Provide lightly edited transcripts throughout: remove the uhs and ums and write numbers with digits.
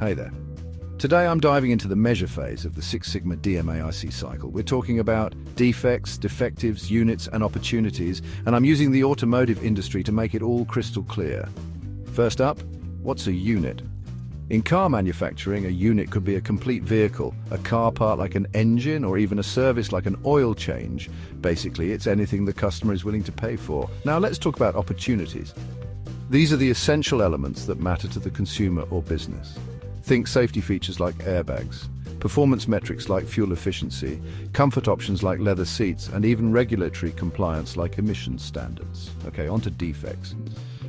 Hey there. Today I'm diving into the measure phase of the Six Sigma DMAIC cycle. We're talking about defects, defectives, units, and opportunities, and I'm using the automotive industry to make it all crystal clear. First up, what's a unit? In car manufacturing, a unit could be a complete vehicle, a car part like an engine, or even a service like an oil change. Basically, it's anything the customer is willing to pay for. Now let's talk about opportunities. These are the essential elements that matter to the consumer or business. Think safety features like airbags, performance metrics like fuel efficiency, comfort options like leather seats, and even regulatory compliance like emissions standards. Okay, on to defects.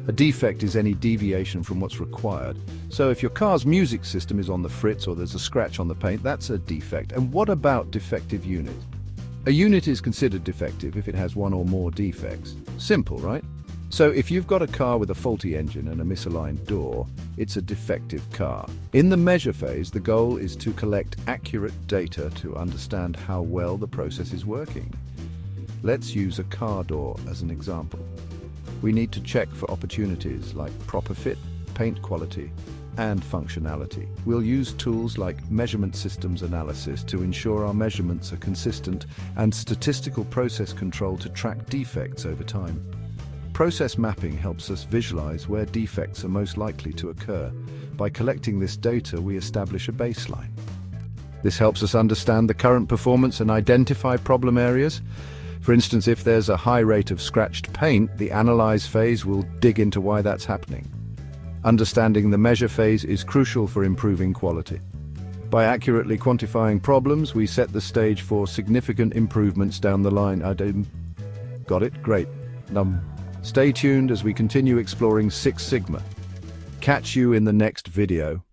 A defect is any deviation from what's required. So if your car's music system is on the fritz or there's a scratch on the paint, that's a defect. And what about defective units? A unit is considered defective if it has one or more defects. Simple, right? So if you've got a car with a faulty engine and a misaligned door, it's a defective car. In the measure phase, the goal is to collect accurate data to understand how well the process is working. Let's use a car door as an example. We need to check for opportunities like proper fit, paint quality, and functionality. We'll use tools like measurement systems analysis to ensure our measurements are consistent and statistical process control to track defects over time. Process mapping helps us visualize where defects are most likely to occur. By collecting this data, we establish a baseline. This helps us understand the current performance and identify problem areas. For instance, if there's a high rate of scratched paint, the analyze phase will dig into why that's happening. Understanding the measure phase is crucial for improving quality. By accurately quantifying problems, we set the stage for significant improvements down the line. Got it? Great. Stay tuned as we continue exploring Six Sigma. Catch you in the next video.